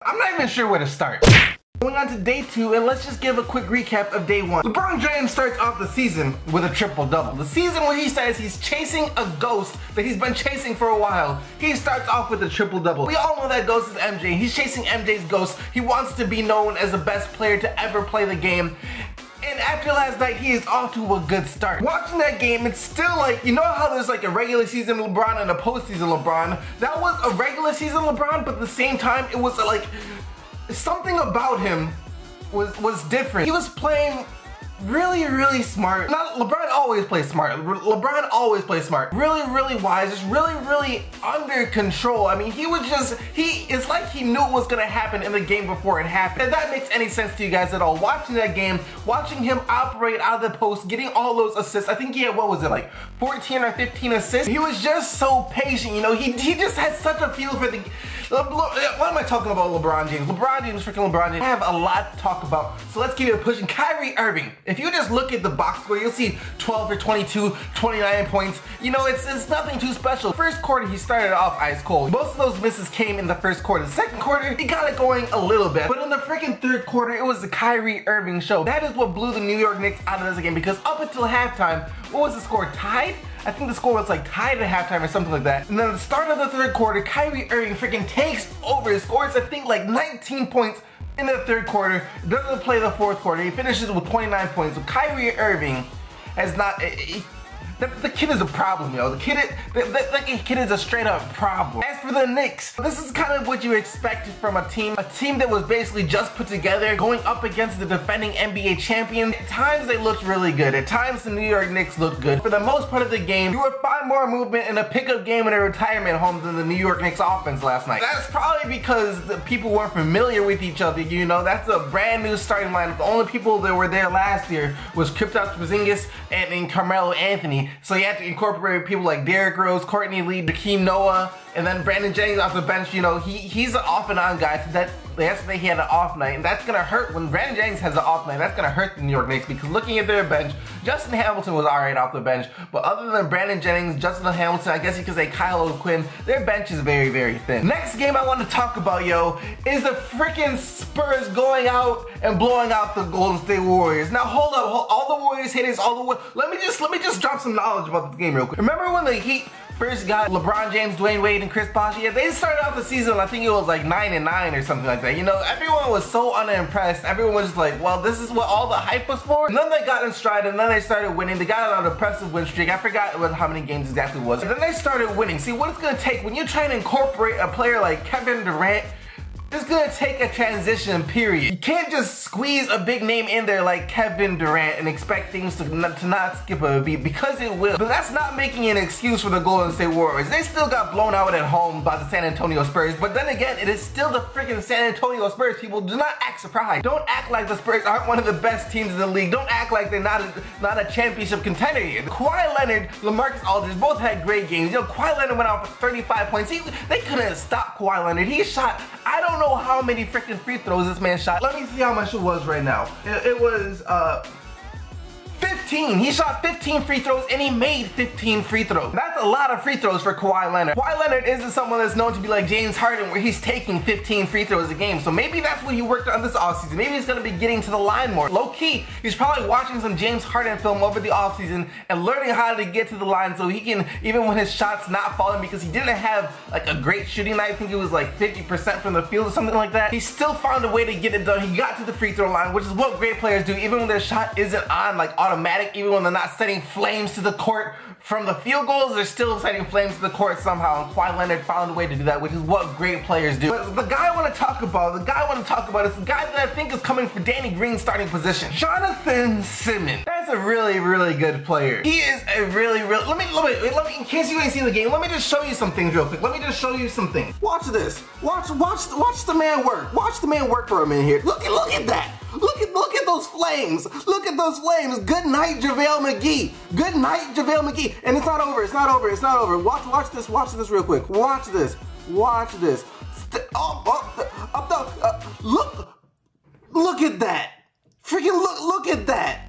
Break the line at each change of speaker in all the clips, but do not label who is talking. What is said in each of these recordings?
I'm not even sure where to start. Going on to day 2, and let's just give a quick recap of day 1. LeBron James starts off the season with a triple-double. The season where he says he's chasing a ghost that he's been chasing for a while. He starts off with a triple-double. We all know that ghost is MJ. He's chasing MJ's ghost. He wants to be known as the best player to ever play the game. And after last night, he is off to a good start. Watching that game, it's still like, you know how there's like a regular season LeBron and a postseason LeBron? That was a regular season LeBron, but at the same time, it was like, something about him was different. He was playing really smart. LeBron always plays smart. LeBron always plays smart. Really wise, just really under control. I mean, it's like he knew what was gonna happen in the game before it happened. If that makes any sense to you guys at all, watching that game, watching him operate out of the post, getting all those assists, I think he had, what was it, like 14 or 15 assists? He was just so patient, you know, he just had such a feel for the, what am I talking about LeBron James? Freaking LeBron James. I have a lot to talk about, so let's keep it pushing. Kyrie Irving. If you just look at the box score, you'll see 12 for 22, 29 points. You know, it's nothing too special. First quarter, he started off ice cold. Most of those misses came in the first quarter. The second quarter, he got it going a little bit. But in the freaking third quarter, it was the Kyrie Irving show. That is what blew the New York Knicks out of this game, because up until halftime, what was the score? Tied? I think the score was like tied at halftime or something like that. And then at the start of the third quarter, Kyrie Irving freaking takes over. He scores, I think, like 19 points in the third quarter. Doesn't play the fourth quarter. He finishes with 29 points. So Kyrie Irving has not... The kid is a problem, yo. The kid is a straight up problem. As for the Knicks, this is kind of what you expected from a team that was basically just put together, going up against the defending NBA champion. At times they looked really good. At times the New York Knicks looked good. For the most part of the game, you would find more movement in a pickup game in a retirement home than the New York Knicks offense last night. That's probably because the people weren't familiar with each other. You know, that's a brand new starting lineup. The only people that were there last year was Kristaps Porzingis and Carmelo Anthony. So you have to incorporate people like Derrick Rose, Courtney Lee, Hakeem Noah, and then Brandon Jennings off the bench. You know, he's an off and on guy. So yesterday he had an off night, and that's gonna hurt. When Brandon Jennings has an off night, that's gonna hurt the New York Knicks, because looking at their bench, Justin Hamilton was alright off the bench, but other than Brandon Jennings, Justin Hamilton, I guess you could say Kyle O'Quinn, their bench is very thin. Next game I want to talk about, yo, is the freaking Spurs going out and blowing out the Golden State Warriors. Now hold up, all the Warriors haters, let me just drop some knowledge about this game real quick. Remember when the Heat first got LeBron James, Dwayne Wade, and Chris Bosh? Yeah, they started out the season, I think it was like 9-9 or something like that. You know, everyone was so unimpressed. Everyone was just like, well, this is what all the hype was for? And then they got in stride, and then they started winning. They got on an impressive win streak. I forgot how many games exactly it was. And then they started winning. See, what it's gonna take when you're trying to incorporate a player like Kevin Durant, it's gonna take a transition period. You can't just squeeze a big name in there like Kevin Durant and expect things to not skip a beat, because it will. But that's not making an excuse for the Golden State Warriors. They still got blown out at home by the San Antonio Spurs, but then again, it is still the freaking San Antonio Spurs. People, do not act surprised. Don't act like the Spurs aren't one of the best teams in the league. Don't act like they're not a championship contender yet. Kawhi Leonard, LaMarcus Aldridge both had great games. You know, Kawhi Leonard went out for 35 points. They couldn't stop Kawhi Leonard. He shot, I don't know how many freaking free throws this man shot. Let me see how much it was right now. It was 15. He shot 15 free throws and he made 15 free throws. That's a lot of free throws for Kawhi Leonard. Kawhi Leonard isn't someone that's known to be like James Harden, where he's taking 15 free throws a game. So maybe that's what he worked on this offseason. Maybe he's gonna be getting to the line more. Low key, he's probably watching some James Harden film over the offseason and learning how to get to the line, so he can, even when his shots not falling, because he didn't have like a great shooting night. I think it was like 50% from the field or something like that. He still found a way to get it done. He got to the free throw line, which is what great players do, even when their shot isn't on like automatic, even when they're not setting flames to the court from the field goals, they're still setting flames to the court somehow, and Kawhi Leonard found a way to do that, which is what great players do. But the guy I want to talk about, is the guy that I think is coming for Danny Green's starting position, Jonathan Simmons. That's a really good player. He is a really, let me, in case you ain't seen the game, let me just show you some things real quick. Let me just show you some things. Watch this. Watch the man work. Watch the man work for a minute here. Look at that. Look at those flames. Look at those flames. Good night, JaVale McGee. Good night, JaVale McGee. And it's not over. It's not over. It's not over. Watch this. Watch this real quick. Watch this. Watch this. Look at that. Freaking look at that.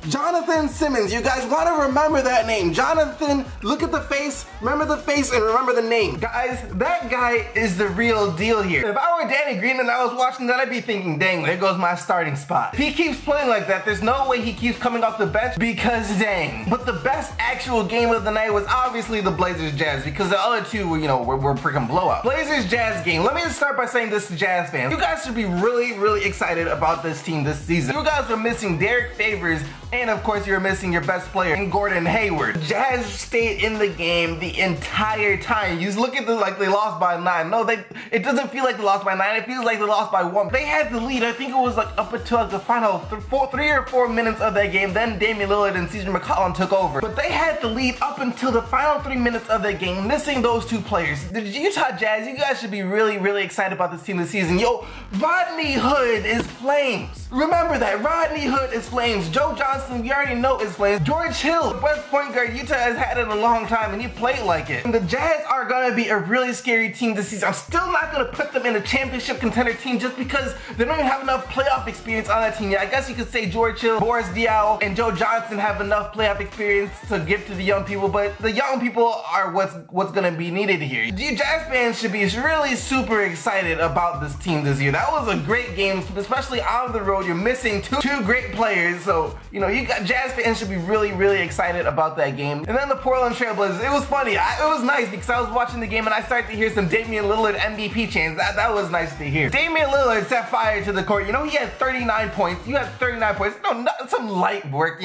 Jonathan Simmons. You guys want to remember that name. Jonathan, look at the face, remember the face, and remember the name. Guys, that guy is the real deal here. If I were Danny Green and I was watching that, I'd be thinking, dang, there goes my starting spot. If he keeps playing like that, there's no way he keeps coming off the bench because dang. But the best actual game of the night was obviously the Blazers Jazz because the other two were, were freaking blowout. Blazers Jazz game. Let me just start by saying this to Jazz fans. You guys should be really excited about this team this season. You guys were missing Derek Favors and of course you're missing your best player in Gordon Hayward. Jazz stayed in the game the entire time. You look at this like they lost by 9. No, it doesn't feel like they lost by 9. It feels like they lost by 1. They had the lead. I think it was like up until like the final 3 or 4 minutes of that game. Then Damian Lillard and CJ McCollum took over. But they had the lead up until the final 3 minutes of that game, missing those 2 players. The Utah Jazz, you guys should be really excited about this team this season. Yo, Rodney Hood is flames. Remember that. Rodney Hood is flames. Joe Johnson, we already know is flames. George Hill, the best point guard Utah has had in a long time, and he played like it. And the Jazz are gonna be a really scary team this season. I'm still not gonna put them in a championship contender team just because they don't even have enough playoff experience on that team yet. I guess you could say George Hill, Boris Diaw, and Joe Johnson have enough playoff experience to give to the young people, but the young people are what's gonna be needed here. You Jazz fans should be really super excited about this team this year. That was a great game, especially on the road. You're missing two great players, so you got Jazz fans should be really excited about that game. And then the Portland Trailblazers, it was funny. It was nice because I was watching the game and I started to hear some Damian Lillard MVP chants. That was nice to hear. Damian Lillard set fire to the court. He had 39 points. You had 39 points. No, not some light work.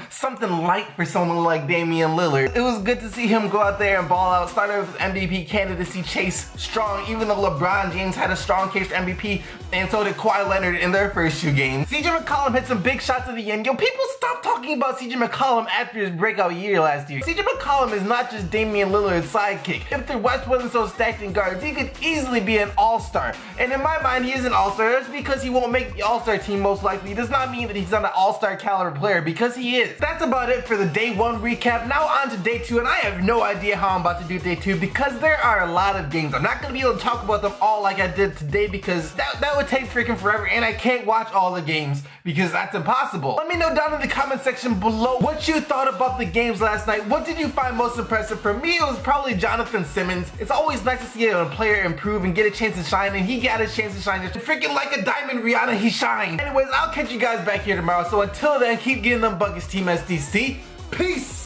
Something light for someone like Damian Lillard. It was good to see him go out there and ball out. Started with his MVP candidacy chase strong, even though LeBron James had a strong case for MVP, and so did Kawhi Leonard in their first 2 games. CJ McCollum hit some big shots at the end. Yo, people stop talking about CJ McCollum after his breakout year last year. CJ McCollum is not just Damian Lillard's sidekick. If the West wasn't so stacked in guards, he could easily be an all-star. And in my mind, he is an all-star. That's because he won't make the all-star team most likely. It does not mean that he's not an all-star caliber player, because he is. That's about it for the day 1 recap. Now on to day 2, and I have no idea how I'm about to do day 2 because there are a lot of games. I'm not gonna be able to talk about them all like I did today because that would take freaking forever, and I can't watch all the games because that's impossible. Let me know down in the comment section below what you thought about the games last night. What did you find most impressive? For me, it was probably Jonathan Simmons. It's always nice to see a player improve and get a chance to shine, and he got a chance to shine. Just freaking like a diamond, Rihanna, he shined. Anyways, I'll catch you guys back here tomorrow. So until then, keep getting them buckets, Team SDC. Peace!